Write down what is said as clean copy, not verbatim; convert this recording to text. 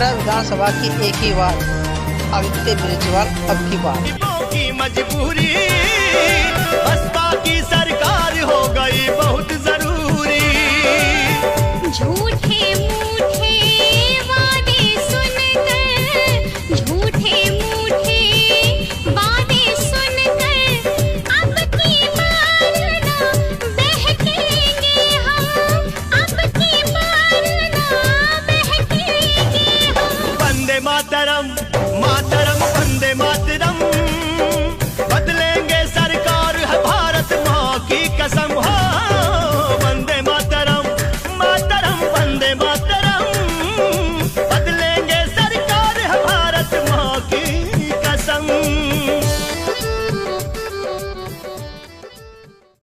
तेरह विधानसभा की एक ही बार, आदित्य केजरीवाल अब की बार। की मजबूरी, बसपा की सरकार हो गई बहुत जरूरी। झूठे मूठे वादे सुनकर, झूठे मूठे वादे सुनकर, अब की बार ना बहकेंगे हम, अब की बार ना बहकेंगे हम। वंदे मातरम, मातरम वंदे मातरम, बदलेंगे सरकार है भारत माँ की कसम।